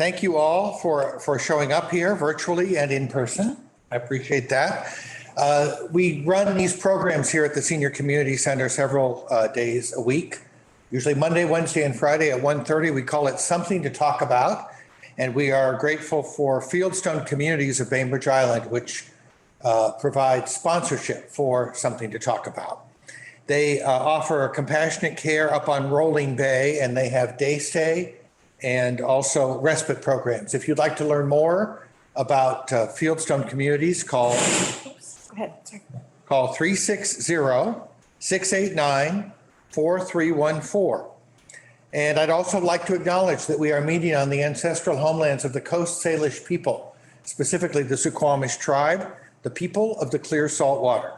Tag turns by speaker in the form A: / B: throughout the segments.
A: Thank you all for showing up here virtually and in person. I appreciate that. We run these programs here at the Senior Community Center several days a week, usually Monday, Wednesday, and Friday at 1:30. We call it Something to Talk About. And we are grateful for Fieldstone Communities of Bainbridge Island, which provides sponsorship for Something to Talk About. They offer compassionate care up on Rolling Bay, and they have day stay and also respite programs. If you'd like to learn more about Fieldstone Communities, call 360-689-4314. And I'd also like to acknowledge that we are meeting on the ancestral homelands of the Coast Salish people, specifically the Suquamish tribe, the people of the clear salt water.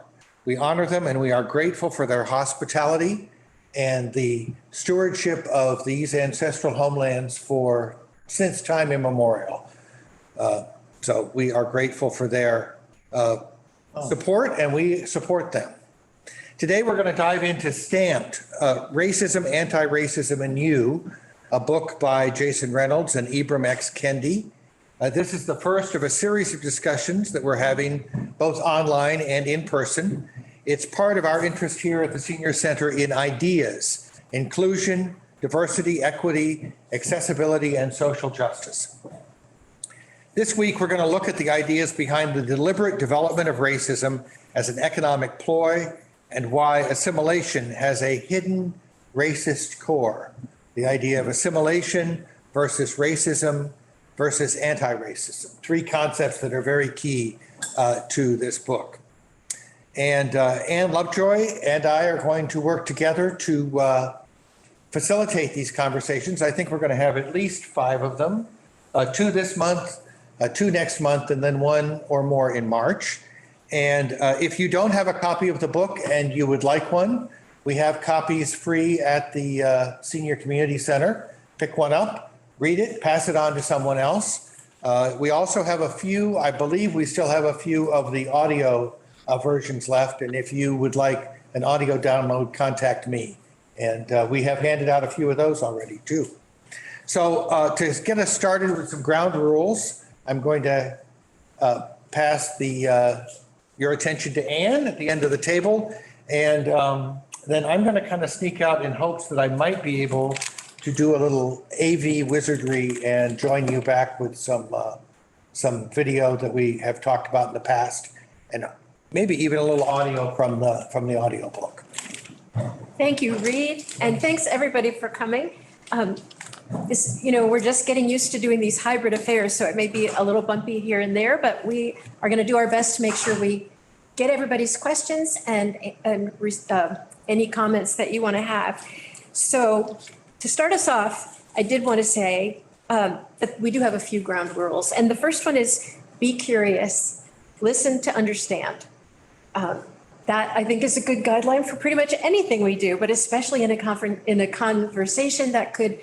A: We honor them and we are grateful for their hospitality and the stewardship of these ancestral homelands since time immemorial. So we are grateful for their support, and we support them. Today, we're going to dive into Stamped, Racism, Antiracism, and You, a book by Jason Reynolds and Ibram X. Kendi. This is the first of a series of discussions that we're having both online and in person. It's part of our interest here at the Senior Center in ideas, inclusion, diversity, equity, accessibility, and social justice. This week, we're going to look at the ideas behind the deliberate development of racism as an economic ploy and why assimilation has a hidden racist core. The idea of assimilation versus racism versus anti-racism, three concepts that are very key to this book. And Ann Lovejoy and I are going to work together to facilitate these conversations. I think we're going to have at least 5 of them, 2 this month, 2 next month, and then 1 or more in March. And if you don't have a copy of the book and you would like one, we have copies free at the Senior Community Center. Pick one up, read it, pass it on to someone else. We also have a few, I believe we still have a few of the audio versions left. And if you would like an audio download, contact me. And we have handed out a few of those already too. So to get us started with some ground rules, I'm going to pass your attention to Ann at the end of the table. And then I'm going to kind of sneak out in hopes that I might be able to do a little AV wizardry and join you back with some video that we have talked about in the past, and maybe even a little audio from the audio book.
B: Thank you, Reed, and thanks everybody for coming. We're just getting used to doing these hybrid affairs, so it may be a little bumpy here and there, but we are going to do our best to make sure we get everybody's questions and any comments that you want to have. So to start us off, I did want to say that we do have a few ground rules. And the first one is be curious, listen to understand. That I think is a good guideline for pretty much anything we do, but especially in a conversation that could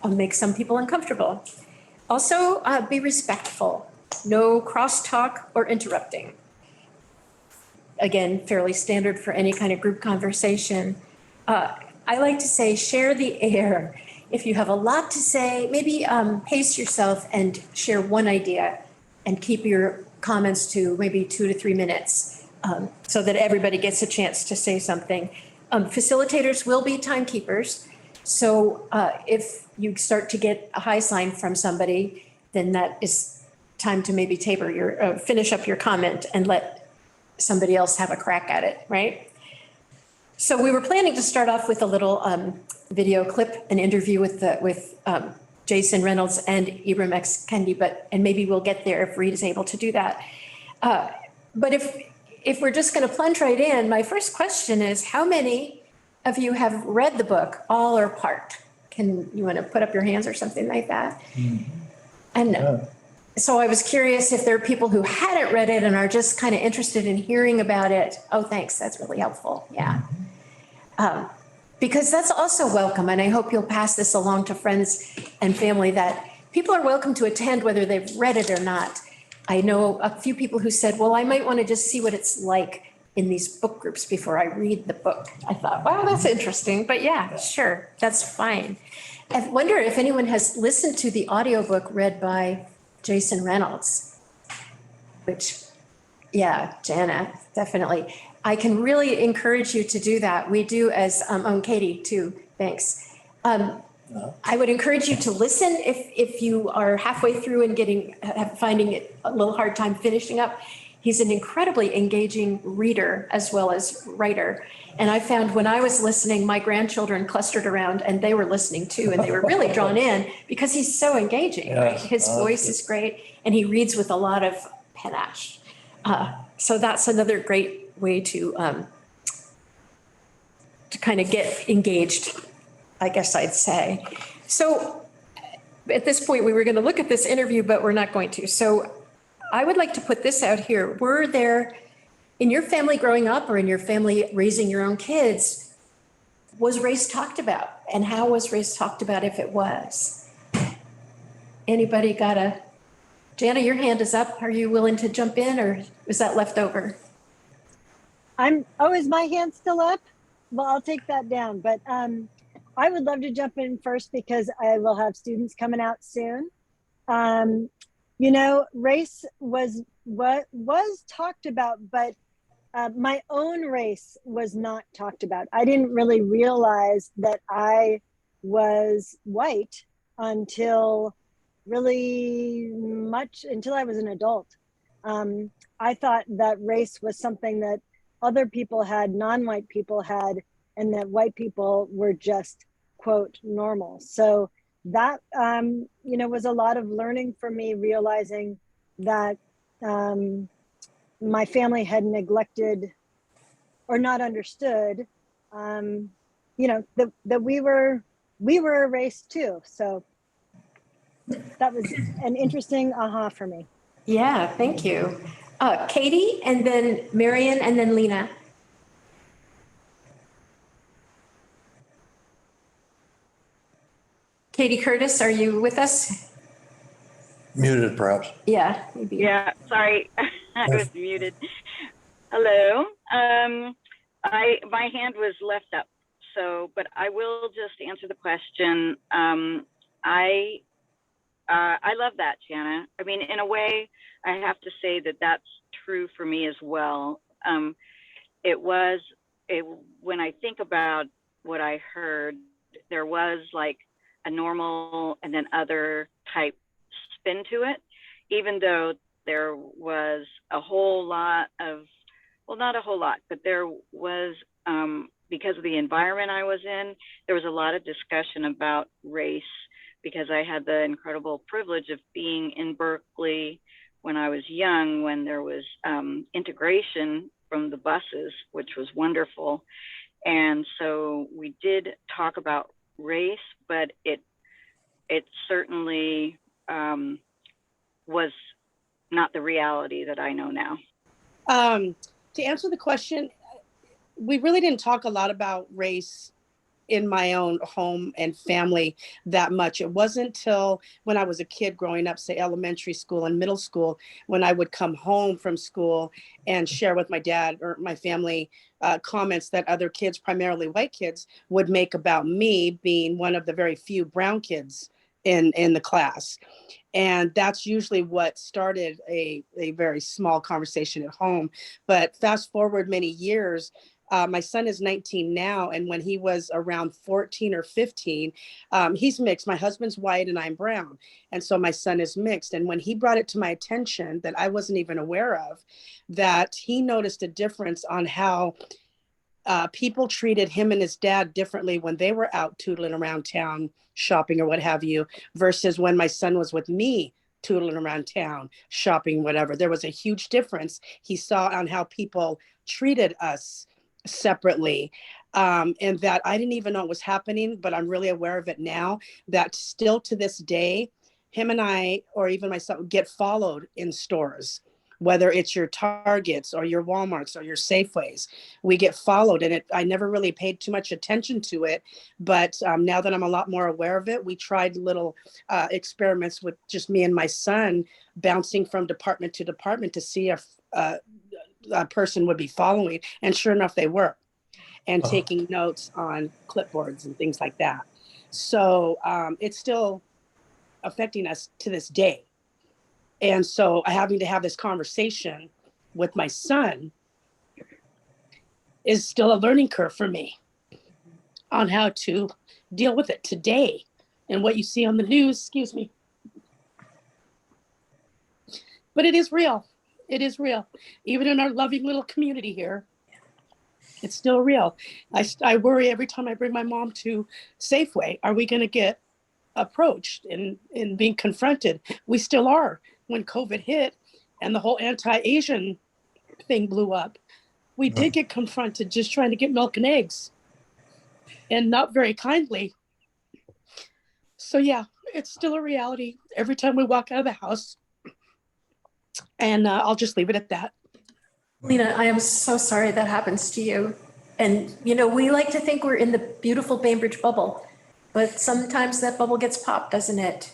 B: make some people uncomfortable. Also, be respectful, no crosstalk or interrupting. Again, fairly standard for any kind of group conversation. I like to say, share the air. If you have a lot to say, maybe pace yourself and share one idea and keep your comments to maybe 2 to 3 minutes so that everybody gets a chance to say something. Facilitators will be timekeepers. So if you start to get a high sign from somebody, then that is time to maybe taper finish up your comment and let somebody else have a crack at it, right? So we were planning to start off with a little video clip, an interview with Jason Reynolds and Ibram X. Kendi, and maybe we'll get there if Reed is able to do that. But if we're just going to plunge right in, my first question is, how many of you have read the book, all or part? You want to put up your hands or something like that? Mm-hmm. And so I was curious if there are people who hadn't read it and are just kind of interested in hearing about it. Oh, thanks. That's really helpful. Yeah. Because that's also welcome. And I hope you'll pass this along to friends and family, that people are welcome to attend whether they've read it or not. I know a few people who said, well, I might want to just see what it's like in these book groups before I read the book. I thought, wow, that's interesting. But yeah, sure, that's fine. I wonder if anyone has listened to the audiobook read by Jason Reynolds, which, yeah, Jana, definitely. I can really encourage you to do that. We do as, Katie too, thanks. I would encourage you to listen if you are halfway through and finding it a little hard time finishing up. He's an incredibly engaging reader as well as writer. And I found when I was listening, my grandchildren clustered around and they were listening too, and they were really drawn in because he's so engaging, right? His voice is great and he reads with a lot of panache. So that's another great way to kind of get engaged, I guess I'd say. So at this point, we were going to look at this interview, but we're not going to. So I would like to put this out here. Were there, in your family growing up or in your family raising your own kids, was race talked about? And how was race talked about if it was? Anybody got Jana, your hand is up. Are you willing to jump in or was that left over?
C: Is my hand still up? Well, I'll take that down. But I would love to jump in first because I will have students coming out soon. Race was talked about, but my own race was not talked about. I didn't really realize that I was white until I was an adult. I thought that race was something that other people had, non-white people had, and that white people were just, quote, normal. So that, was a lot of learning for me, realizing that my family had neglected or not understood, that we were a race too. So that was an interesting aha for me.
B: Yeah, thank you. Katie, and then Marion, and then Lena. Katie Curtis, are you with us?
D: Muted, perhaps.
B: Yeah, maybe.
E: Yeah, sorry, I was muted. Hello. My hand was left up, but I will just answer the question. I love that, Jana. I mean, in a way, I have to say that that's true for me as well. When I think about what I heard, there was like a normal and then other type spin to it, even though there was a whole lot of, well, not a whole lot, but there was, because of the environment I was in, there was a lot of discussion about race, because I had the incredible privilege of being in Berkeley when I was young, when there was integration from the buses, which was wonderful. And so we did talk about race, but it certainly was not the reality that I know now.
F: To answer the question, we really didn't talk a lot about race in my own home and family that much. It wasn't till when I was a kid growing up, say elementary school and middle school, when I would come home from school and share with my dad or my family comments that other kids, primarily white kids, would make about me being one of the very few brown kids in the class. And that's usually what started a very small conversation at home. But fast forward many years, my son is 19 now, and when he was around 14 or 15, he's mixed. My husband's white and I'm brown, and so my son is mixed. And when he brought it to my attention that I wasn't even aware of, that he noticed a difference on how people treated him and his dad differently when they were out tootling around town, shopping or what have you, versus when my son was with me tootling around town, shopping, whatever. There was a huge difference he saw on how people treated us separately, and that I didn't even know it was happening, but I'm really aware of it now, that still to this day, him and I, or even myself, get followed in stores, whether it's your Targets or your Walmarts or your Safeways. We get followed, and I never really paid too much attention to it, but now that I'm a lot more aware of it, we tried little experiments with just me and my son, bouncing from department to department to see if a person would be following, and sure enough they were, and taking notes on clipboards and things like that. So it's still affecting us to this day. And so having to have this conversation with my son is still a learning curve for me on how to deal with it today. And what you see on the news, excuse me. But it is real. It is real. Even in our loving little community here, it's still real. I worry every time I bring my mom to Safeway, are we going to get approached and being confronted? We still are. When COVID hit and the whole anti-Asian thing blew up, we did get confronted just trying to get milk and eggs, and not very kindly. So yeah, it's still a reality every time we walk out of the house. And I'll just leave it at that.
B: Lena, I am so sorry that happens to you. And, you know, we like to think we're in the beautiful Bainbridge bubble, but sometimes that bubble gets popped, doesn't it?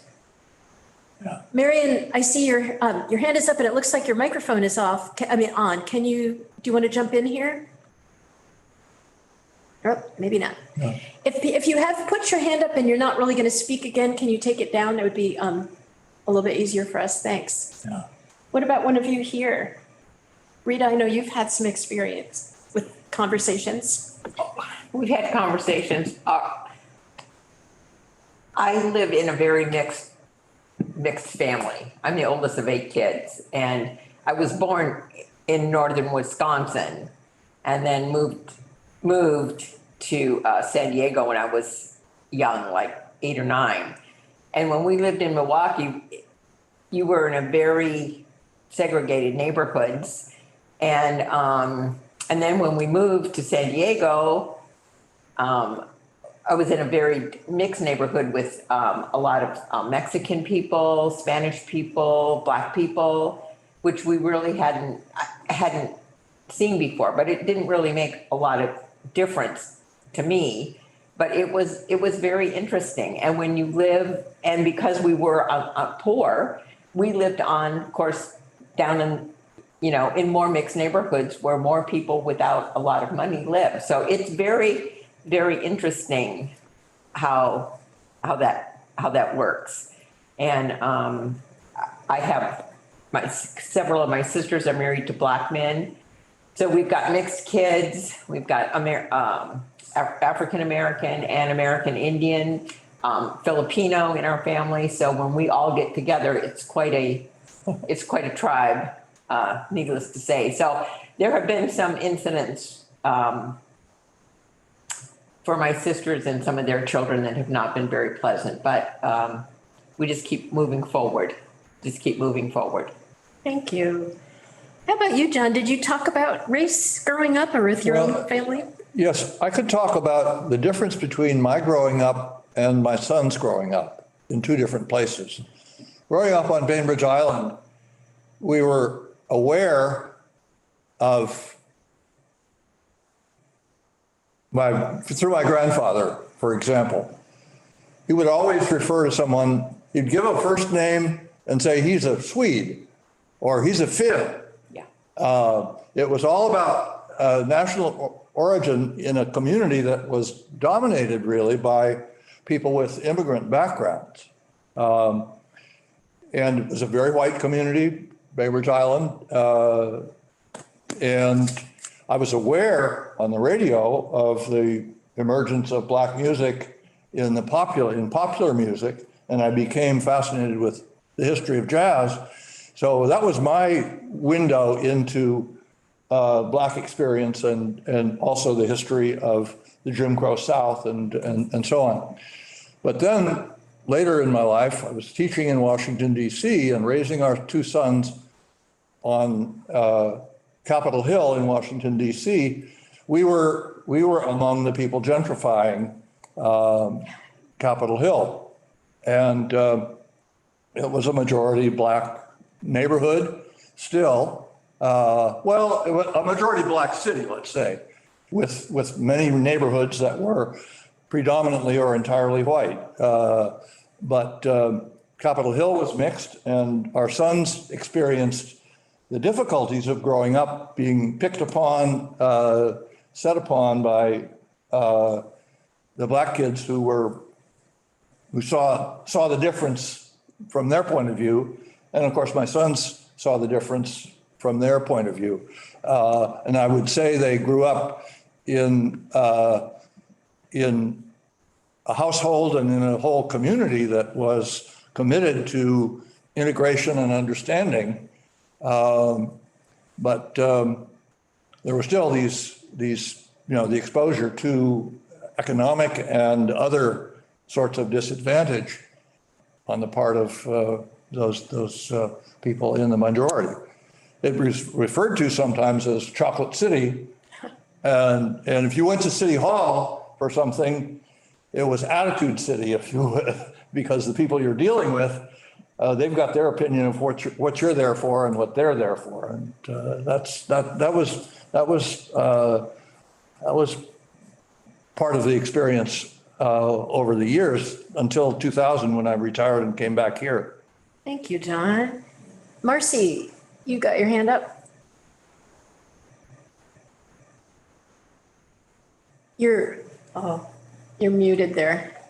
D: Yeah.
B: Marion, I see your hand is up and it looks like your microphone is off. On. Do you want to jump in here? Oh, maybe not.
D: No.
B: If you have put your hand up and you're not really going to speak again, can you take it down? It would be a little bit easier for us. Thanks.
D: Yeah.
B: What about one of you here? Rita, I know you've had some experience with conversations.
G: We've had conversations. I live in a very mixed family. I'm the oldest of 8 kids, and I was born in northern Wisconsin, and then moved to San Diego when I was young, like 8 or 9. And when we lived in Milwaukee, you were in a very segregated neighborhoods, and then when we moved to San Diego, I was in a very mixed neighborhood with a lot of Mexican people, Spanish people, Black people, which we really hadn't seen before. But it didn't really make a lot of difference to me. But it was very interesting. And when you live, and because we were poor, we lived on, of course, down in more mixed neighborhoods where more people without a lot of money live. So it's very, very interesting how that works. And I have several of my sisters are married to Black men. So we've got mixed kids. We've got African American and American Indian, Filipino in our family. So when we all get together, it's quite a tribe, needless to say. So there have been some incidents for my sisters and some of their children that have not been very pleasant, but we just keep moving forward.
B: Thank you. How about you, John? Did you talk about race growing up or with your own family?
D: Yes, I could talk about the difference between my growing up and my son's growing up in 2 different places. Growing up on Bainbridge Island, we were aware of through my grandfather, for example. He would always refer to someone, he'd give a first name and say he's a Swede or he's a Finn.
G: Yeah.
D: It was all about national origin in a community that was dominated really by people with immigrant backgrounds. And it was a very white community, Bainbridge Island. And I was aware on the radio of the emergence of Black music in popular music, and I became fascinated with the history of jazz. So that was my window into Black experience and also the history of the Jim Crow South and so on. But then later in my life, I was teaching in Washington, D.C. and raising our 2 sons on Capitol Hill in Washington, D.C. We were among the people gentrifying Capitol Hill. And it was a majority Black neighborhood still. It was a majority Black city, let's say, with many neighborhoods that were predominantly or entirely white. But Capitol Hill was mixed, and our sons experienced the difficulties of growing up, being picked upon, set upon by the Black kids who were who saw the difference from their point of view. And of course, my sons saw the difference from their point of view. And I would say they grew up in a household and in a whole community that was committed to integration and understanding. But there were still these, the exposure to economic and other sorts of disadvantage on the part of those people in the majority. It was referred to sometimes as Chocolate City. And if you went to City Hall for something, it was Attitude City, if you would, because the people you're dealing with, they've got their opinion of what you're there for and what they're there for. And that was part of the experience over the years until 2000 when I retired and came back here.
B: Thank you, John. Marcy, you got your hand up. You're muted there.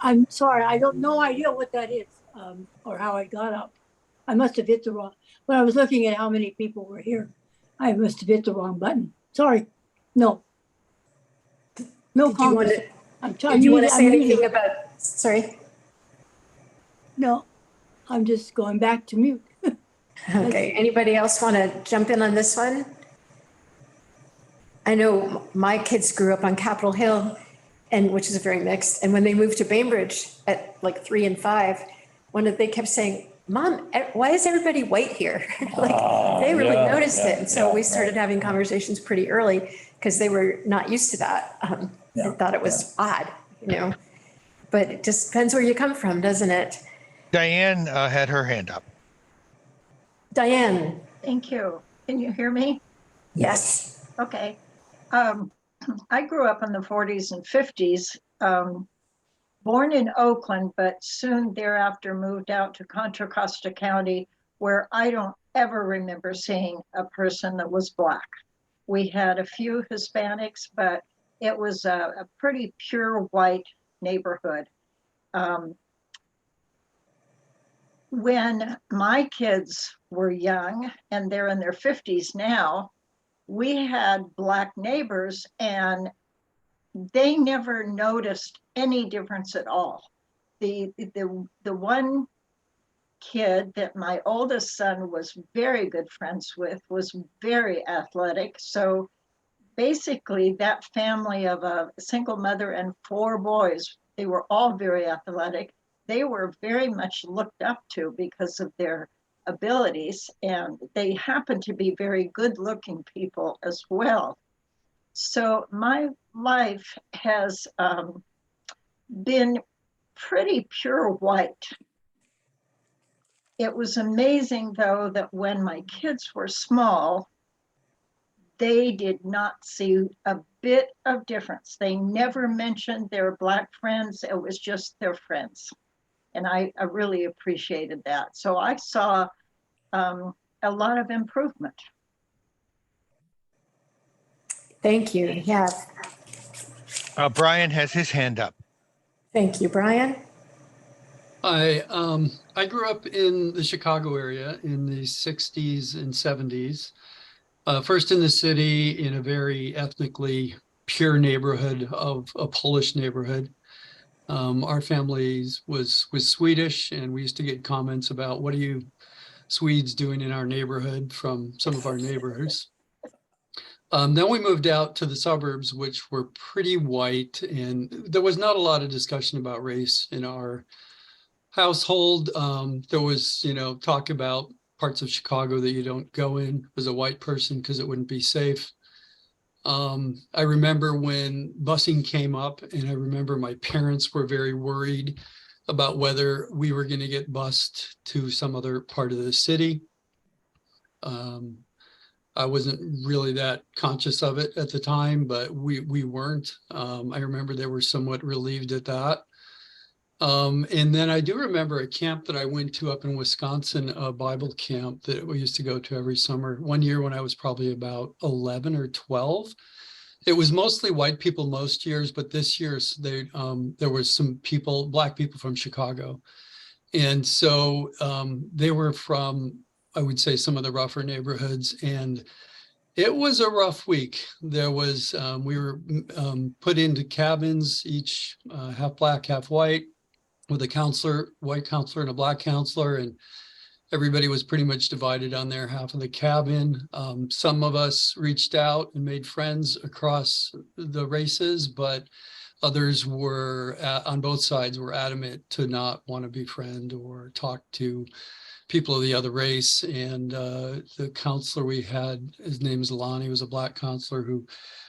H: I'm sorry, I don't no idea what that is, or how I got up. I must have hit the wrong, when I was looking at how many people were here, I must have hit the wrong button. Sorry, no. No comment.
B: Did you want to say anything about, sorry?
H: No, I'm just going back to mute.
B: Okay, anybody else want to jump in on this one? I know my kids grew up on Capitol Hill, and which is very mixed. And when they moved to Bainbridge at like 3 and 5, they kept saying, "Mom, why is everybody white here?" Like they really noticed it. And so we started having conversations pretty early because they were not used to that and thought it was odd, But it just depends where you come from, doesn't it?
A: Diane had her hand up.
B: Diane.
I: Thank you. Can you hear me?
B: Yes.
I: Okay. I grew up in the 40s and 50s, born in Oakland, but soon thereafter moved out to Contra Costa County, where I don't ever remember seeing a person that was Black. We had a few Hispanics, but it was a pretty pure white neighborhood. When my kids were young, and they're in their 50s now, we had Black neighbors and they never noticed any difference at all. The one kid that my oldest son was very good friends with was very athletic. So basically that family of a single mother and 4 boys, they were all very athletic. They were very much looked up to because of their abilities, and they happen to be very good looking people as well. So my life has been pretty pure white. It was amazing though that when my kids were small, they did not see a bit of difference. They never mentioned their Black friends. It was just their friends. And I really appreciated that. So I saw a lot of improvement.
B: Thank you. Yeah.
A: Brian has his hand up.
B: Thank you, Brian.
J: I grew up in the Chicago area in the 60s and 70s. First in the city in a very ethnically pure neighborhood of a Polish neighborhood. Our family was Swedish, and we used to get comments about, "What are you Swedes doing in our neighborhood?" from some of our neighbors. Then we moved out to the suburbs, which were pretty white, and there was not a lot of discussion about race in our household. There was, talk about parts of Chicago that you don't go in as a white person because it wouldn't be safe. I remember when busing came up, and I remember my parents were very worried about whether we were going to get bused to some other part of the city. I wasn't really that conscious of it at the time, but we weren't. I remember they were somewhat relieved at that. And then I do remember a camp that I went to up in Wisconsin, a Bible camp that we used to go to every summer. One year when I was probably about 11 or 12, It was mostly white people most years, but this year there was some people, Black people from Chicago. And so they were from, I would say, some of the rougher neighborhoods. And it was a rough week. There was, we were put into cabins, each half Black, half white, with a counselor, white counselor and a Black counselor. And everybody was pretty much divided on their half of the cabin. Some of us reached out and made friends across the races, but others were on both sides were adamant to not want to befriend or talk to people of the other race. And the counselor we had, his name is Lonnie, was a Black counselor who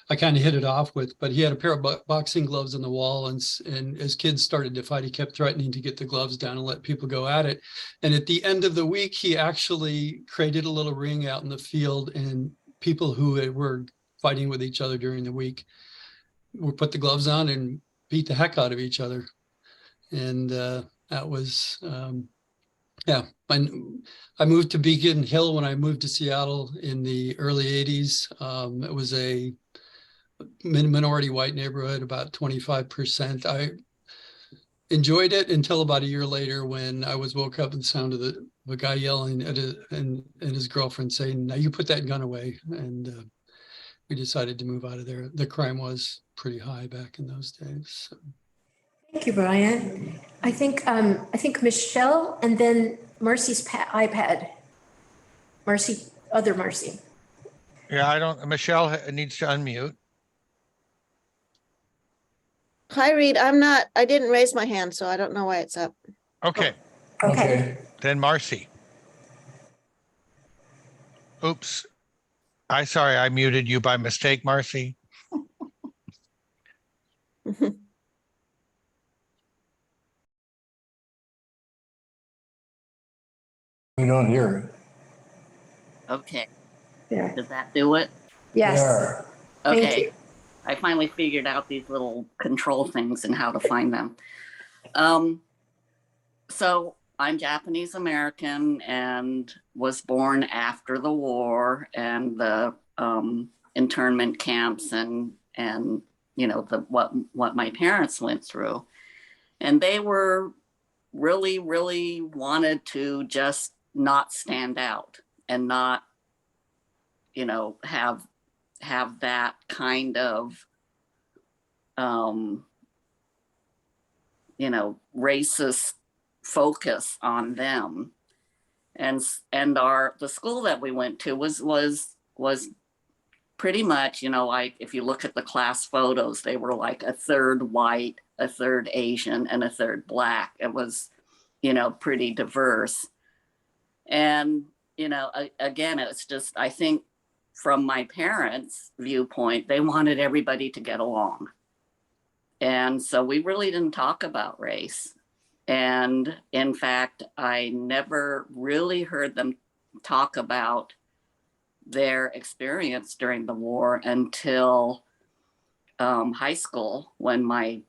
J: I kind of hit it off with, but he had a pair of boxing gloves on the wall. And as kids started to fight, he kept threatening to get the gloves down and let people go at it. And at the end of the week, he actually created a little ring out in the field, and people who were fighting with each other during the week would put the gloves on and beat the heck out of each other. And that was, yeah. I moved to Beacon Hill when I moved to Seattle in the early 80s. It was a minority white neighborhood, about 25%. I enjoyed it until about a year later when I was woke up and the sound of the guy yelling at and his girlfriend saying, "Now you put that gun away." And we decided to move out of there. The crime was pretty high back in those days. So.
B: Thank you, Brian. I think Michelle and then Marcy's iPad. Marcy, other Marcy.
A: Yeah, Michelle needs to unmute.
K: Hi, Reed. I didn't raise my hand, so I don't know why it's up.
A: Okay.
B: Okay.
A: Then Marcy. Oops. Sorry, I muted you by mistake, Marcy.
D: We don't hear it.
L: Okay,
B: There.
L: does that do it?
B: Yes.
D: There.
B: Thank
L: Okay,
B: you.
L: I finally figured out these little control things and how to find them. So I'm Japanese American and was born after the war and the internment camps and you know what my parents went through, and they were really wanted to just not stand out and not, you know, have that kind of, you know, racist focus on them. And the school that we went to was pretty much, you know, like if you look at the class photos, they were like a third white, a third Asian, and a third Black. It was, you know, pretty diverse. And, you know, again, it's just, I think from my parents' viewpoint, they wanted everybody to get along. And so we really didn't talk about race. And in fact, I never really heard them talk about their experience during the war until high school, when my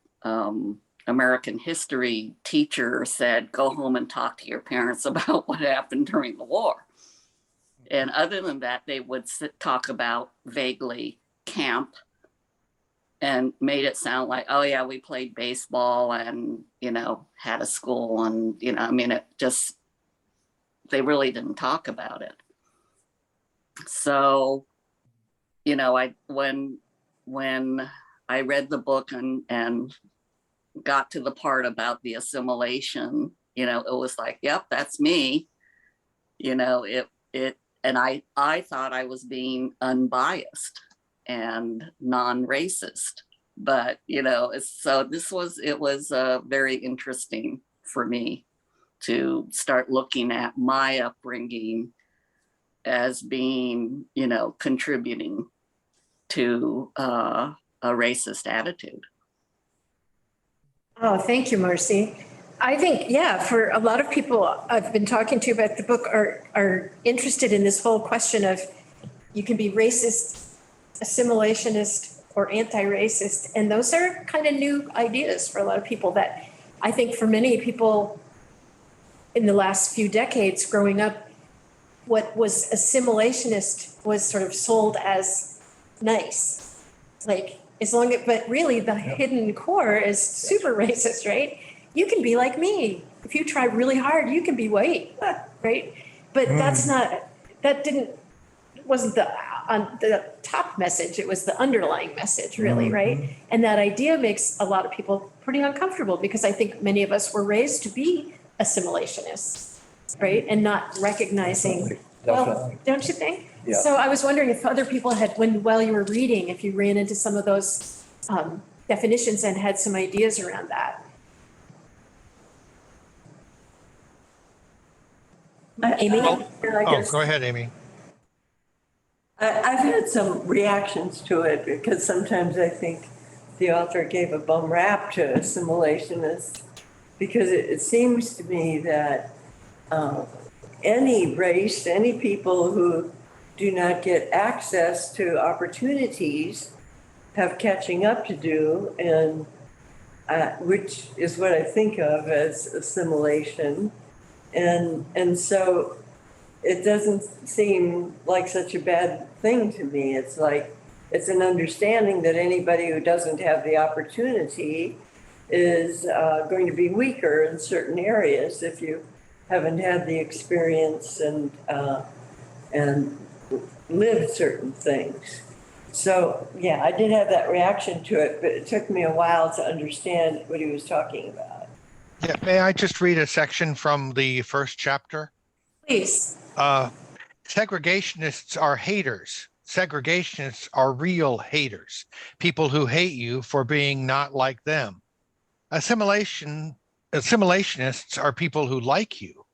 L: American history teacher said, "Go home and talk to your parents about what happened during the war." And other than that, they would talk about vaguely camp and made it sound like, oh yeah, we played baseball and, you know, had a school and, you know, I mean, it just, they really didn't talk about it. So, you know, when I read the book and got to the part about the assimilation, you know, it was like, yep, that's me. You know, and I thought I was being unbiased and non-racist, but, you know, so it was very interesting for me to start looking at my upbringing as being, you know, contributing to a racist attitude.
B: Oh, thank you, Marcy. I think, yeah, for a lot of people I've been talking to about the book are interested in this whole question of you can be racist, assimilationist, or anti-racist. And those are kind of new ideas for a lot of people that I think for many people in the last few decades growing up, what was assimilationist was sort of sold as nice. Like, as long as, but really the hidden core is super racist, right? You can be like me. If you try really hard, you can be white, right? But that's not, that didn't, wasn't the, on the top message. It was the underlying message, really, right? And that idea makes a lot of people pretty uncomfortable because I think many of us were raised to be assimilationists, right? And not recognizing, well,
D: Definitely.
B: don't you think?
D: Yeah.
B: So I was wondering if other people had, while you were reading, if you ran into some of those definitions and had some ideas around that. Amy?
A: Oh, go ahead, Amy.
M: I've had some reactions to it because sometimes I think the author gave a bum rap to assimilationists because it seems to me that any race, any people who do not get access to opportunities have catching up to do, and which is what I think of as assimilation. And so it doesn't seem like such a bad thing to me. It's like, it's an understanding that anybody who doesn't have the opportunity is going to be weaker in certain areas if you haven't had the experience and lived certain things. So yeah, I did have that reaction to it, but it took me a while to understand what he was talking about.
A: Yeah, may I just read a section from the first chapter?
B: Please.
A: Segregationists are haters. Segregationists are real haters, people who hate you for being not like them. Assimilationists are people who like you,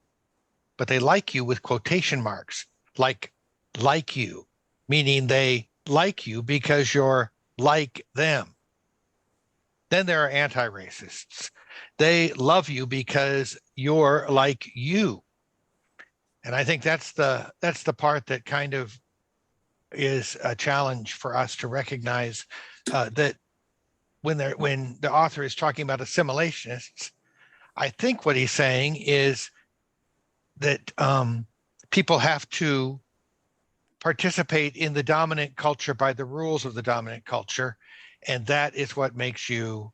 A: but they like you with quotation marks, like you, meaning they like you because you're like them. Then there are anti-racists. They love you because you're like you. And I think that's the part that kind of is a challenge for us to recognize that when the author is talking about assimilationists, I think what he's saying is that people have to participate in the dominant culture by the rules of the dominant culture, and that is what makes you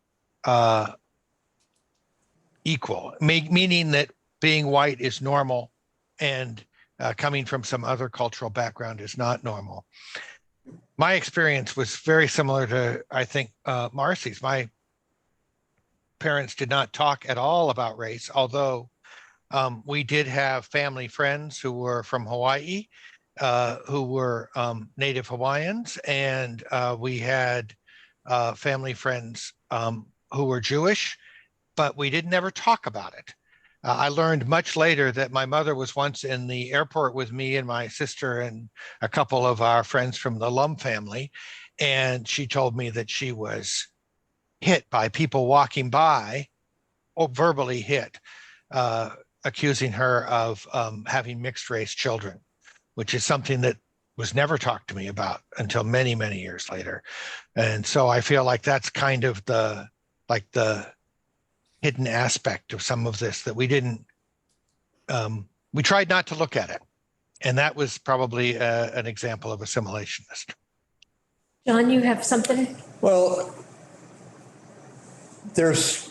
A: equal, meaning that being white is normal and coming from some other cultural background is not normal. My experience was very similar to, I think, Marcy's. My parents did not talk at all about race, although we did have family friends who were from Hawaii, who were Native Hawaiians, and we had family friends who were Jewish, but we didn't ever talk about it. I learned much later that my mother was once in the airport with me and my sister and a couple of our friends from the Lum family, and she told me that she was hit by people walking by, or verbally hit, accusing her of having mixed race children, which is something that was never talked to me about until many, many years later. And so I feel like that's kind of the hidden aspect of some of this that we didn't, we tried not to look at it. And that was probably an example of assimilationist.
B: John, you have something?
D: Well, there's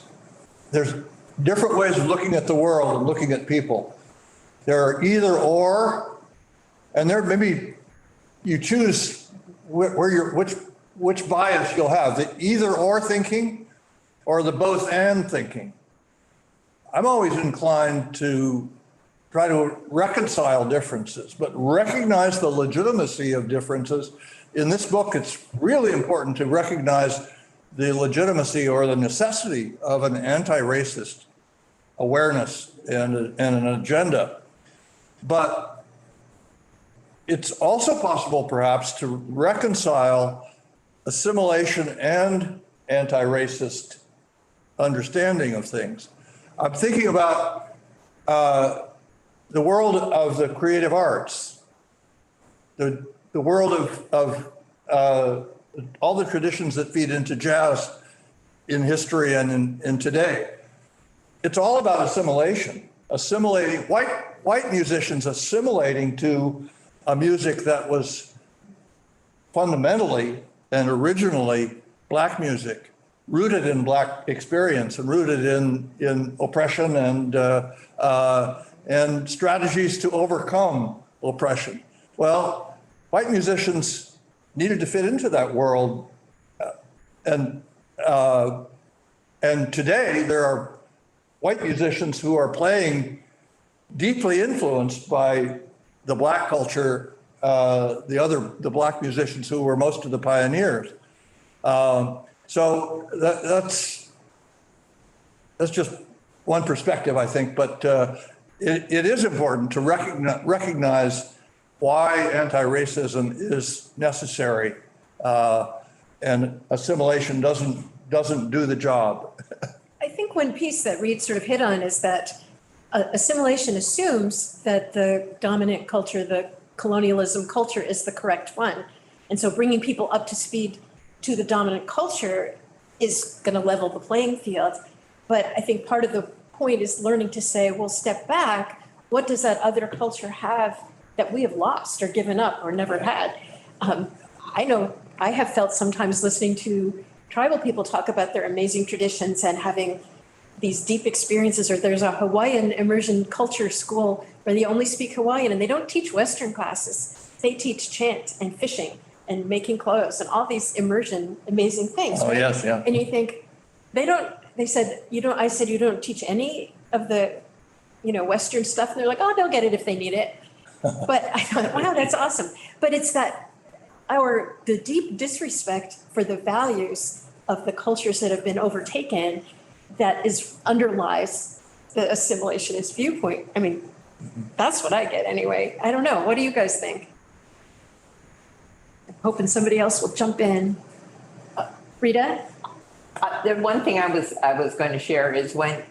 D: different ways of looking at the world and looking at people. There are either or, and there maybe you choose which bias you'll have, the either or thinking or the both and thinking. I'm always inclined to try to reconcile differences, but recognize the legitimacy of differences. In this book, it's really important to recognize the legitimacy or the necessity of an anti-racist awareness and an agenda. But it's also possible perhaps to reconcile assimilation and anti-racist understanding of things. I'm thinking about the world of the creative arts, the world of all the traditions that feed into jazz in history and in today. It's all about assimilation, assimilating, white musicians assimilating to a music that was fundamentally and originally Black music, rooted in Black experience and rooted in oppression and strategies to overcome oppression. Well, white musicians needed to fit into that world. And today there are white musicians who are playing deeply influenced by the Black culture, the Black musicians who were most of the pioneers. So that's just one perspective, I think, but it is important to recognize why anti-racism is necessary, and assimilation doesn't do the job.
B: I think one piece that Reed sort of hit on is that assimilation assumes that the dominant culture, the colonialism culture, is the correct one. And so bringing people up to speed to the dominant culture is going to level the playing field. But I think part of the point is learning to say, well, step back. What does that other culture have that we have lost or given up or never had? I know I have felt sometimes listening to tribal people talk about their amazing traditions and having these deep experiences, or there's a Hawaiian immersion culture school where they only speak Hawaiian and they don't teach Western classes. They teach chant and fishing and making clothes and all these immersion amazing things.
D: Oh,
B: right?
D: yes, yeah.
B: And you think they said, I said, you don't teach any of the, Western stuff. And they're like, oh, they'll get it if they need it. But I thought, wow, that's awesome. But it's that the deep disrespect for the values of the cultures that have been overtaken that underlies the assimilationist viewpoint. I mean, that's what I get anyway. I don't know. What do you guys think? I'm hoping somebody else will jump in. Rita?
G: The one thing I was going to share is when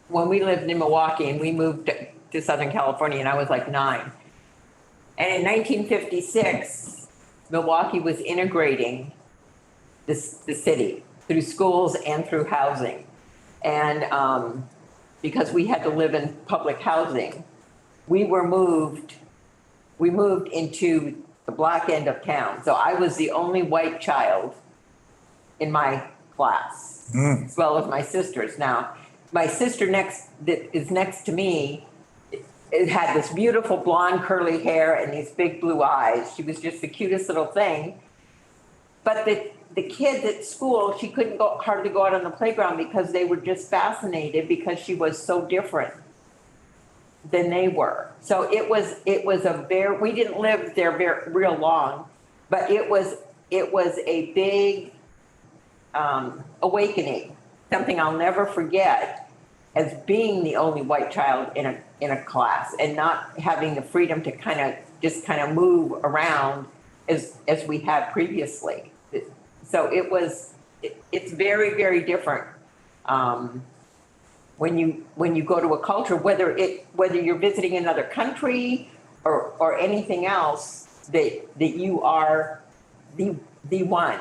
G: we lived in Milwaukee and we moved to Southern California and I was like 9. And in 1956, Milwaukee was integrating the city through schools and through housing. And because we had to live in public housing, we moved into the Black end of town. So I was the only white child in my class, as well as my sisters. Now, my sister that is next to me, it had this beautiful blonde curly hair and these big blue eyes. She was just the cutest little thing. But the kids at school, she couldn't hardly go out on the playground because they were just fascinated because she was so different than they were. So it was we didn't live there real long, but it was a big awakening, something I'll never forget, as being the only white child in a class and not having the freedom to kind of move around as we had previously. So it's very, very different when you go to a culture, whether you're visiting another country or anything else, that you are the one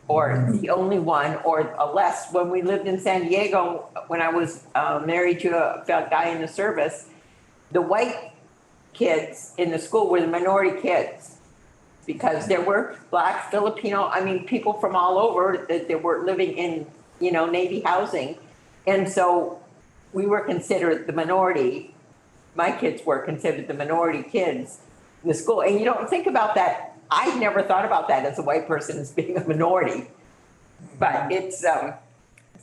G: or the only one or a less. When we lived in San Diego, when I was married to a guy in the service, the white kids in the school were the minority kids because there were Black, Filipino, people from all over that were living in, Navy housing. And so we were considered the minority. My kids were considered the minority kids in the school. And you don't think about that. I never thought about that as a white person as being a minority, but it's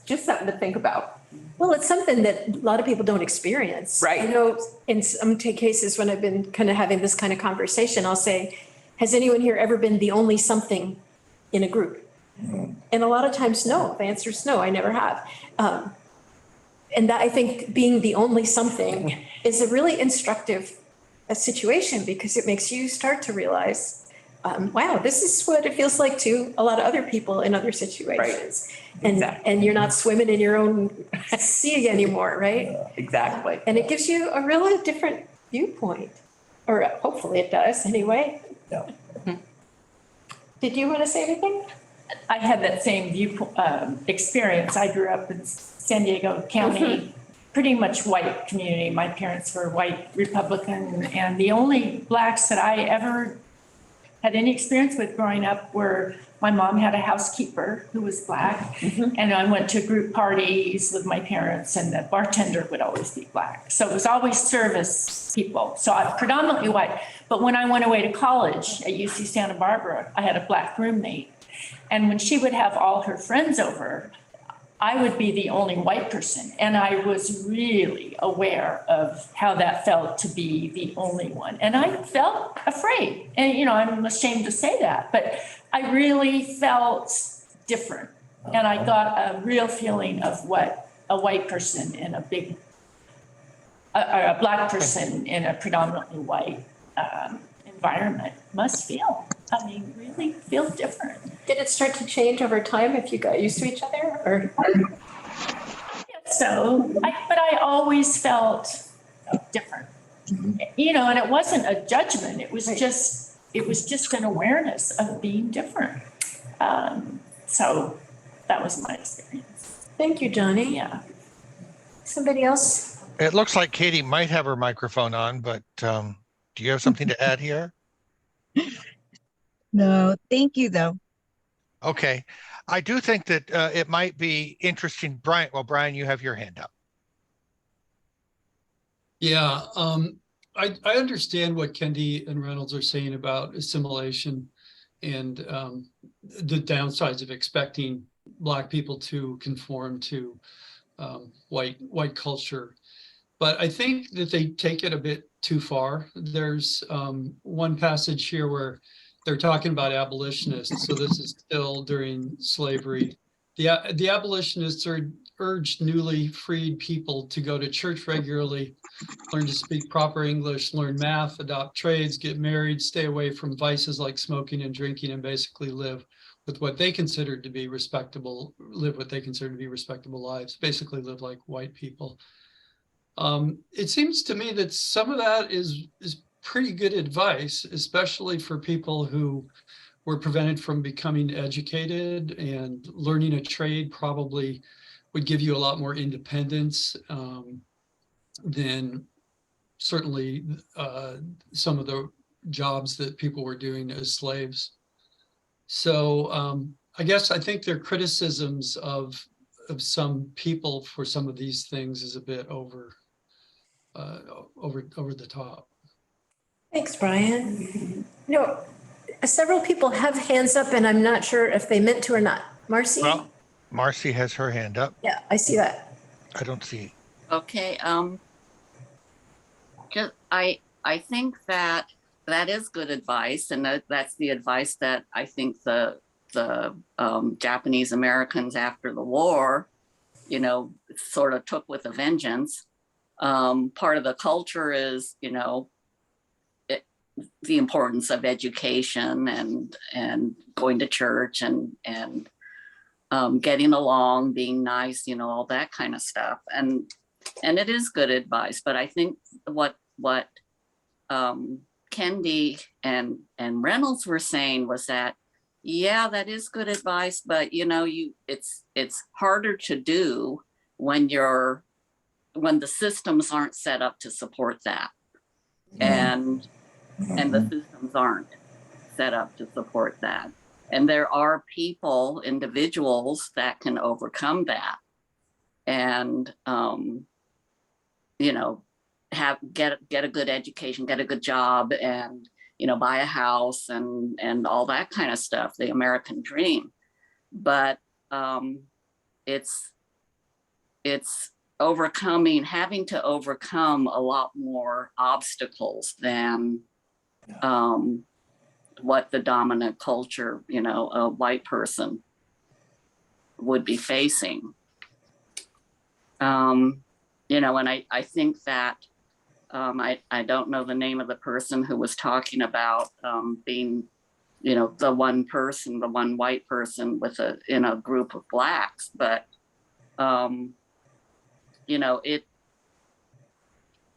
G: just something to think about.
B: Well, it's something that a lot of people don't experience.
G: Right.
B: I know in some cases when I've been kind of having this kind of conversation, I'll say, has anyone here ever been the only something in a group? And a lot of times, no. The answer is no, I never have. And that, I think being the only something is a really instructive situation because it makes you start to realize, wow, this is what it feels like to a lot of other people in other situations.
G: Right.
B: And you're not swimming in your own sea anymore, right?
G: Exactly.
B: And it gives you a really different viewpoint, or hopefully it does anyway.
D: Yeah.
B: Did you want to say anything?
N: I had that same experience. I grew up in San Diego County, pretty much white community. My parents were white Republican, and the only Blacks that I ever had any experience with growing up where my mom had a housekeeper who was Black. And I went to group parties with my parents and the bartender would always be Black. So it was always service people. So I predominantly white. But when I went away to college at UC Santa Barbara, I had a Black roommate. And when she would have all her friends over, I would be the only white person. And I was really aware of how that felt to be the only one. And I felt afraid. And, you know, I'm ashamed to say that, but I really felt different. And I got a real feeling of what a white person in a Black person in a predominantly white environment must feel. I mean, really feel different.
B: Did it start to change over time if you got used to each other or?
N: So, but I always felt different, you know, and it wasn't a judgment. It was just an awareness of being different. So that was my experience.
B: Thank you, Johnny.
N: Yeah.
B: Somebody else?
A: It looks like Katie might have her microphone on, but do you have something to add here?
O: No, thank you, though.
A: Okay. I do think that it might be interesting. Brian, well, Brian, you have your hand up.
J: Yeah, I understand what Kendi and Reynolds are saying about assimilation and the downsides of expecting Black people to conform to white culture. But I think that they take it a bit too far. There's one passage here where they're talking about abolitionists. So this is still during slavery. The abolitionists urged newly freed people to go to church regularly, learn to speak proper English, learn math, adopt trades, get married, stay away from vices like smoking and drinking, and basically live what they considered to be respectable lives, basically live like white people. It seems to me that some of that is pretty good advice, especially for people who were prevented from becoming educated, and learning a trade probably would give you a lot more independence than certainly some of the jobs that people were doing as slaves. So I guess I think their criticisms of some people for some of these things is a bit over the top.
B: Thanks, Brian. You know, several people have hands up and I'm not sure if they meant to or not. Marcy?
A: Well, Marcy has her hand up.
B: Yeah, I see that.
A: I don't see.
L: Okay, just I think that is good advice, and that's the advice that I think the Japanese Americans after the war, you know, sort of took with a vengeance. Part of the culture is, you know, the importance of education and going to church and getting along, being nice, you know, all that kind of stuff. And it is good advice, but I think what Kendi and Reynolds were saying was that, yeah, that is good advice, but you know, it's harder to do when the systems aren't set up to support that. And the systems aren't set up to support that. And there are individuals that can overcome that and, you know, get a good education, get a good job, and, you know, buy a house and all that kind of stuff, the American dream. But it's having to overcome a lot more obstacles than what the dominant culture, you know, a white person would be facing. You know, and I think that I don't know the name of the person who was talking about being, you know, the one white person in a group of Blacks, but you know,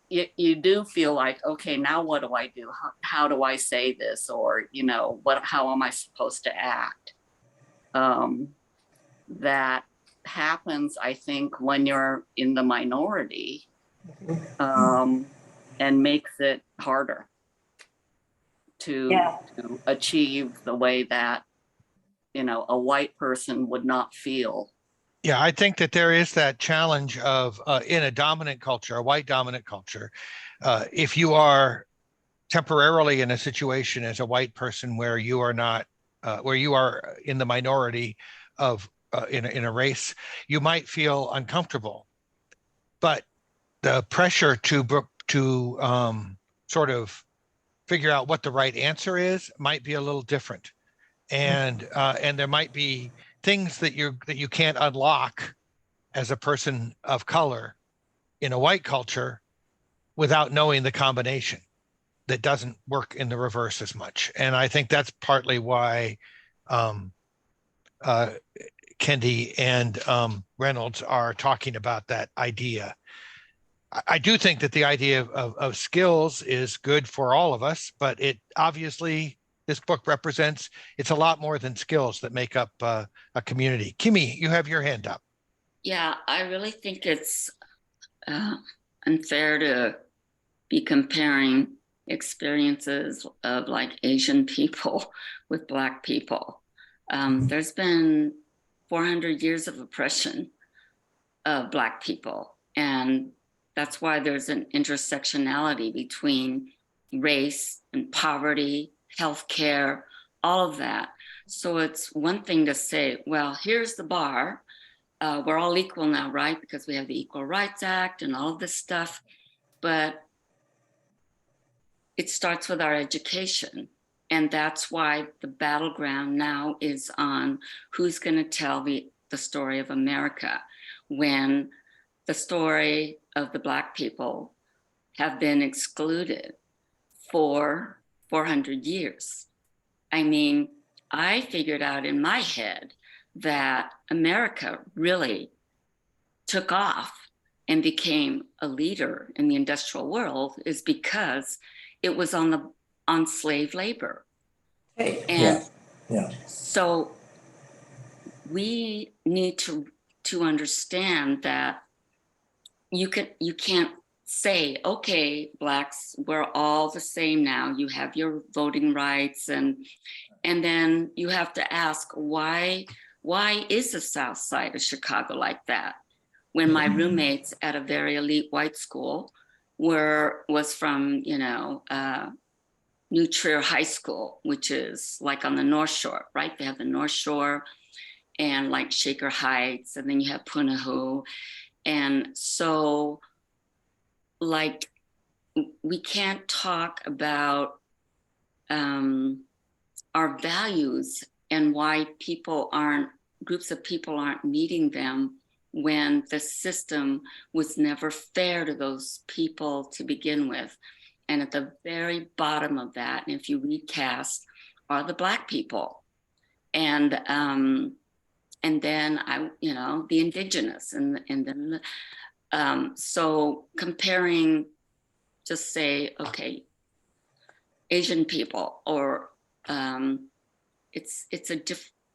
L: you do feel like, okay, now what do I do? How do I say this? Or, you know, how am I supposed to act? That happens, I think, when you're in the minority, and makes it harder. to achieve the way that, a white person would not feel.
A: Yeah, I think that there is that challenge of in a dominant culture, a white dominant culture, if you are temporarily in a situation as a white person where you are not, where you are in the minority of in a race, you might feel uncomfortable. But the pressure to sort of figure out what the right answer is might be a little different, and there might be things that you can't unlock as a person of color in a white culture without knowing the combination that doesn't work in the reverse as much. And I think that's partly why Kendi and Reynolds are talking about that idea. I do think that the idea of skills is good for all of us, but it obviously, this book represents, it's a lot more than skills that make up a community. Kimmy, you have your hand up.
L: Yeah, I really think it's unfair to be comparing experiences of like Asian people with Black people. There's been 400 years of oppression of Black people, and that's why there's an intersectionality between race and poverty, healthcare, all of that. So it's one thing to say, well, here's the bar. We're all equal now, right? Because we have the Equal Rights Act and all of this stuff. But it starts with our education. And that's why the battleground now is on who's going to tell the story of America, when the story of the Black people have been excluded for 400 years. I mean, I figured out in my head that America really took off and became a leader in the industrial world is because it was on slave labor. And so we need to understand that you can't say, okay, Blacks, we're all the same now. You have your voting rights, and then you have to ask why is the South Side of Chicago like that? When my roommates at a very elite white school was from, New Trier High School, which is like on the North Shore, right? They have the North Shore and like Shaker Heights, and then you have Punahou. And so like, we can't talk about our values and why groups of people aren't meeting them when the system was never fair to those people to begin with. And at the very bottom of that, and if you recast, are the Black people. And then the indigenous, and then so comparing, just say, okay, Asian people, or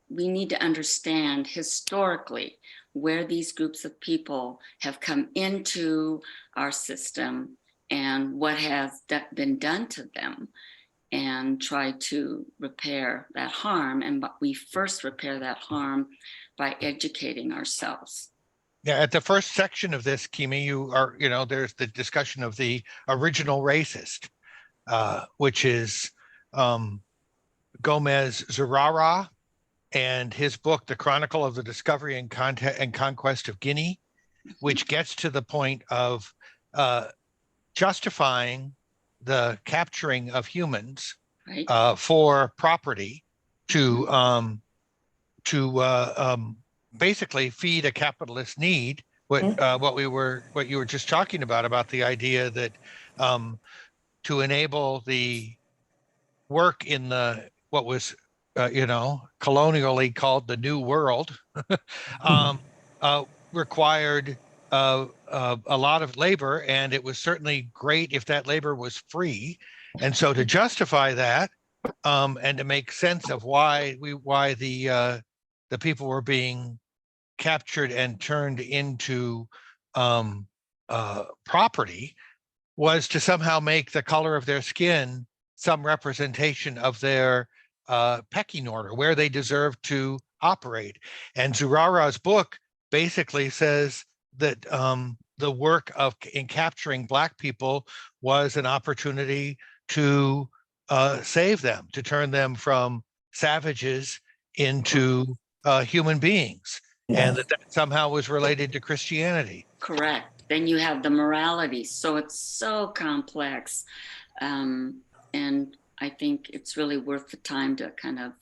L: we need to understand historically where these groups of people have come into our system and what has been done to them, and try to repair that harm. And we first repair that harm by educating ourselves.
A: Yeah, at the first section of this, Kimi, there's the discussion of the original racist, which is Gomez Zurara, and his book, The Chronicle of the Discovery and Conquest of Guinea, which gets to the point of justifying the capturing of humans for property to basically feed a capitalist need. What you were just talking about the idea that to enable the work in what was colonially called the New World required a lot of labor, and it was certainly great if that labor was free. And so to justify that and to make sense of why the people were being captured and turned into property was to somehow make the color of their skin some representation of their pecking order, where they deserve to operate. And Zurara's book basically says that the work in capturing Black people was an opportunity to save them, to turn them from savages into human beings, and that somehow was related to Christianity.
L: Correct. Then you have the morality. So it's so complex. And I think it's really worth the time to kind of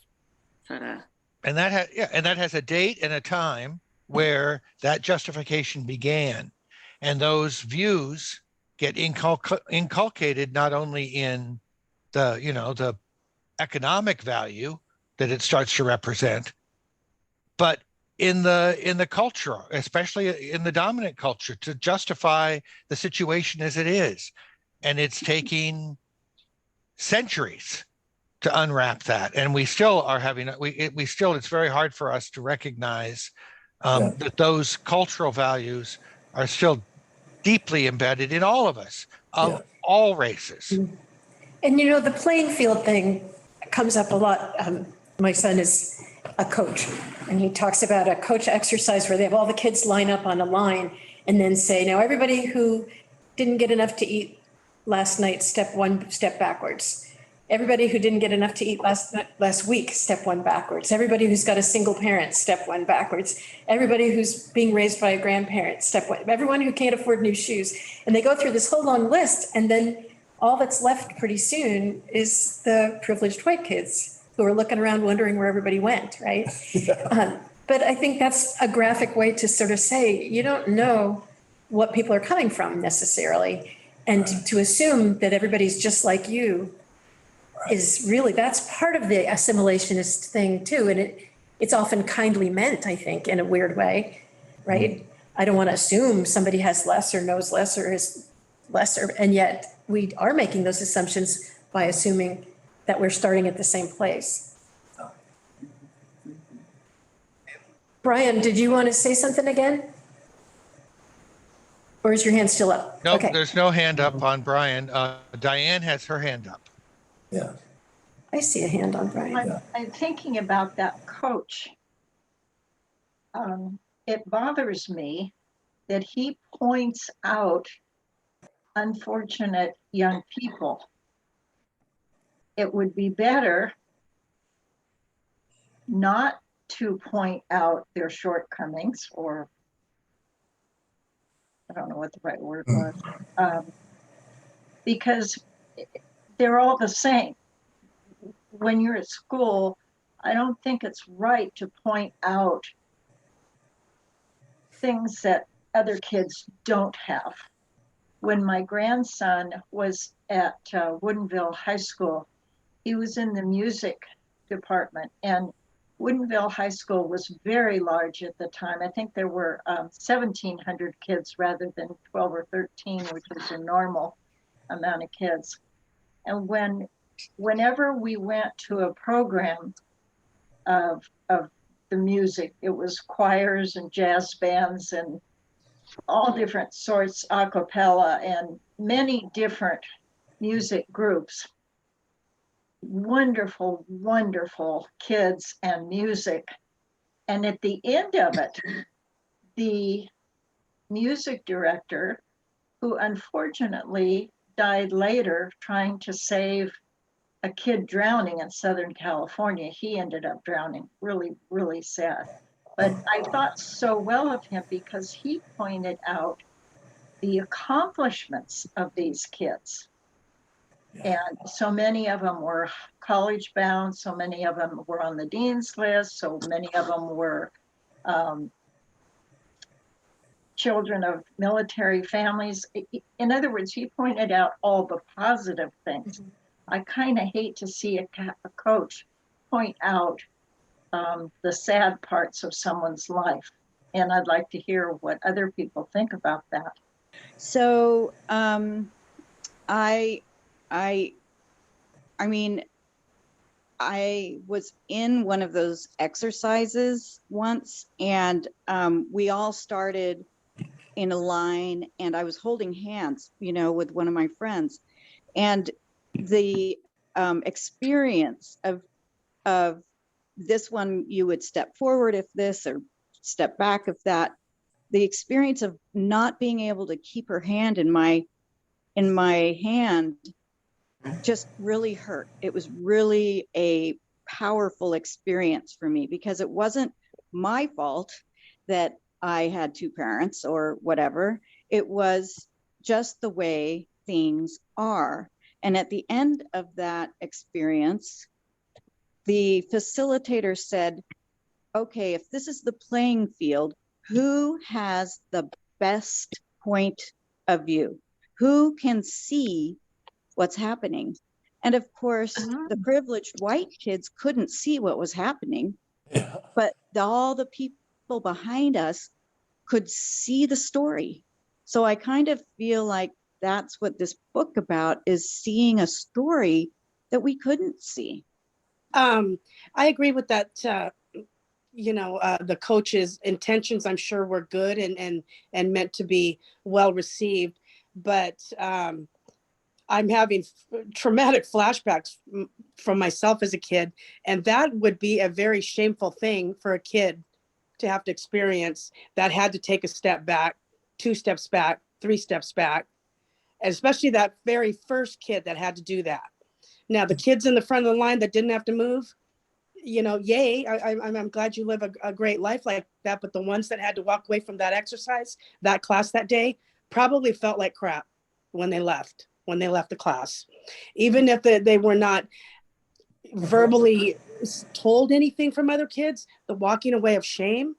L: try to.
A: And that has a date and a time where that justification began. And those views get inculcated not only in the economic value that it starts to represent, but in the culture, especially in the dominant culture, to justify the situation as it is. And it's taking centuries to unwrap that. And we still are having, it's very hard for us to recognize that those cultural values are still deeply embedded in all of us, of all races.
B: And the playing field thing comes up a lot. My son is a coach, and he talks about a coach exercise where they have all the kids line up on a line and then say, now everybody who didn't get enough to eat last night, step one, step backwards. Everybody who didn't get enough to eat last week, step one backwards. Everybody who's got a single parent, step one backwards. Everybody who's being raised by a grandparent, step one. Everyone who can't afford new shoes. And they go through this whole long list, and then all that's left pretty soon is the privileged white kids who are looking around wondering where everybody went, right? But I think that's a graphic way to sort of say, you don't know what people are coming from necessarily. And to assume that everybody's just like you is really, that's part of the assimilationist thing too. And it's often kindly meant, I think, in a weird way, right? I don't want to assume somebody has less or knows less or is lesser. And yet we are making those assumptions by assuming that we're starting at the same place. Brian, did you want to say something again? Or is your hand still up?
A: No,
B: Okay.
A: There's no hand up on Brian. Diane has her hand up.
D: Yeah.
B: I see a hand on Brian.
I: I'm thinking about that coach. It bothers me that he points out unfortunate young people. It would be better not to point out their shortcomings, or I don't know what the right word was, because they're all the same. When you're at school, I don't think it's right to point out things that other kids don't have. When my grandson was at Woodinville High School, he was in the music department, and Woodinville High School was very large at the time. I think there were 1,700 kids rather than 12 or 13, which is a normal amount of kids. And whenever we went to a program of the music, it was choirs and jazz bands and all different sorts, a cappella, and many different music groups. Wonderful, wonderful kids and music. And at the end of it, the music director, who unfortunately died later trying to save a kid drowning in Southern California, he ended up drowning. Really, really sad. But I thought so well of him because he pointed out the accomplishments of these kids. And so many of them were college bound, so many of them were on the dean's list, so many of them were children of military families. In other words, he pointed out all the positive things. Mm-hmm. I kind of hate to see a coach point out the sad parts of someone's life. And I'd like to hear what other people think about that.
O: So I mean, I was in one of those exercises once, and we all started in a line, and I was holding hands, with one of my friends. And the experience of this one, you would step forward if this, or step back if that. The experience of not being able to keep her hand in my hand just really hurt. It was really a powerful experience for me, because it wasn't my fault that I had two parents or whatever. It was just the way things are. And at the end of that experience, the facilitator said, okay, if this is the playing field, who has the best point of view? Who can see what's happening? And of course, the privileged white kids couldn't see what was happening, but all the people behind us could see the story. So I kind of feel like that's what this book about, is seeing a story that we couldn't see.
F: I agree with that. The coach's intentions, I'm sure, were good and meant to be well received, but I'm having traumatic flashbacks from myself as a kid, and that would be a very shameful thing for a kid to have to experience, that had to take a step back, 2 steps back, 3 steps back, and especially that very first kid that had to do that. Now, the kids in the front of the line that didn't have to move, yay, I'm glad you live a great life like that. But the ones that had to walk away from that exercise, that class that day, probably felt like crap when they left the class. Even if they were not verbally told anything from other kids, the walking away of shame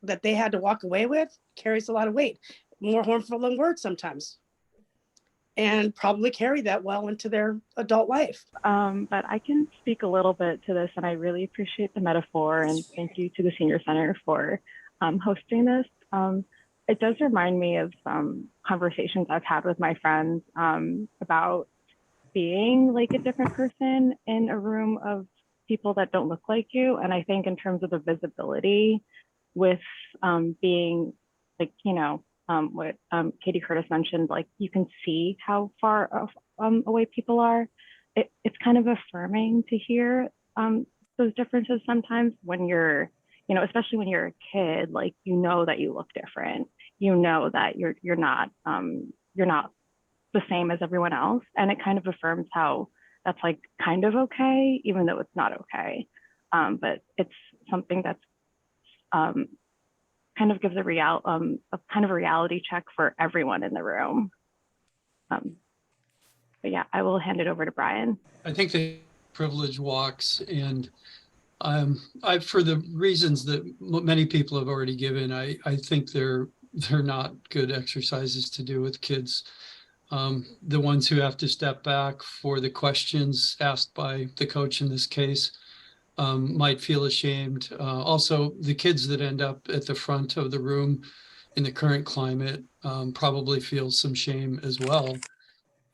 F: that they had to walk away with carries a lot of weight, more harmful than words sometimes, and probably carry that well into their adult life.
P: But I can speak a little bit to this, and I really appreciate the metaphor, and thank you to the Senior Center for hosting this. It does remind me of some conversations I've had with my friends about being like a different person in a room of people that don't look like you. And I think in terms of the visibility with being like, what Katie Curtis mentioned, like you can see how far away people are. It's kind of affirming to hear those differences sometimes when you're, especially when you're a kid, like, that you look different, that you're not the same as everyone else. And it kind of affirms how that's like kind of okay, even though it's not okay. But it's something that's kind of gives a kind of a reality check for everyone in the room. But yeah, I will hand it over to Brian.
J: I think the privilege walks, and for the reasons that many people have already given, I think they're not good exercises to do with kids. The ones who have to step back for the questions asked by the coach in this case might feel ashamed. Also, the kids that end up at the front of the room in the current climate probably feel some shame as well.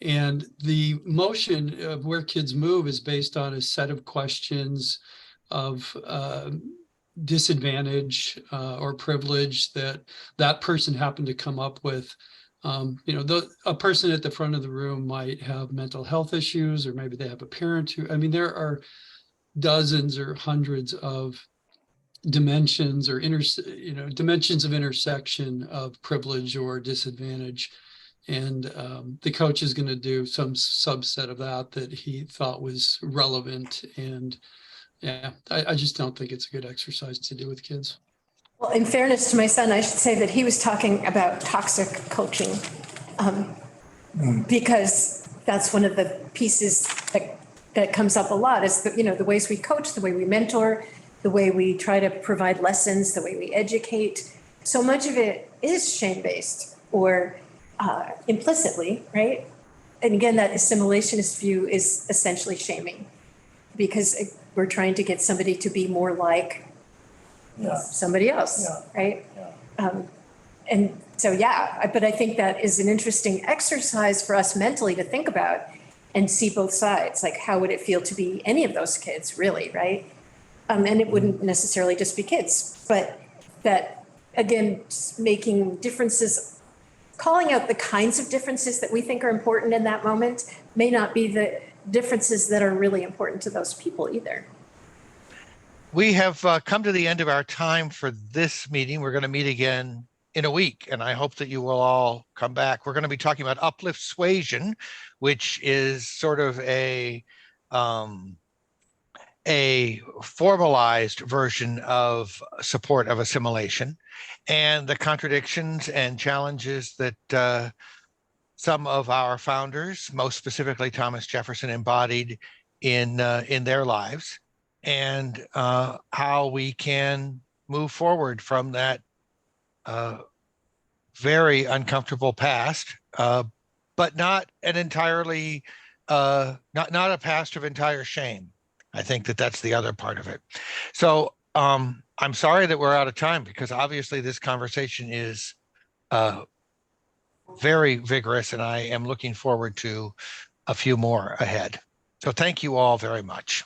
J: And the motion of where kids move is based on a set of questions of disadvantage or privilege that person happened to come up with. A person at the front of the room might have mental health issues, or maybe they have a parent who, there are dozens or hundreds of dimensions or dimensions of intersection of privilege or disadvantage. And the coach is going to do some subset of that he thought was relevant. And yeah, I just don't think it's a good exercise to do with kids.
B: Well, in fairness to my son, I should say that he was talking about toxic coaching because that's one of the pieces that comes up a lot is the ways we coach, the way we mentor, the way we try to provide lessons, the way we educate. So much of it is shame-based or implicitly, right? And again, that assimilationist view is essentially shaming because we're trying to get somebody to be more like somebody else, right? And so, but I think that is an interesting exercise for us mentally to think about and see both sides. Like, how would it feel to be any of those kids, really, right? And it wouldn't necessarily just be kids, but that, again, making differences, calling out the kinds of differences that we think are important in that moment may not be differences that are really important to those people either.
A: We have come to the end of our time for this meeting. We're going to meet again in a week, and I hope that you will all come back. We're going to be talking about uplift suasion, which is sort of a formalized version of support of assimilation, and the contradictions and challenges that some of our founders, most specifically Thomas Jefferson, embodied in their lives, and how we can move forward from that very uncomfortable past, but not an entirely not a past of entire shame. I think that that's the other part of it. So I'm sorry that we're out of time, because obviously this conversation is very vigorous, and I am looking forward to a few more ahead. So thank you all very much.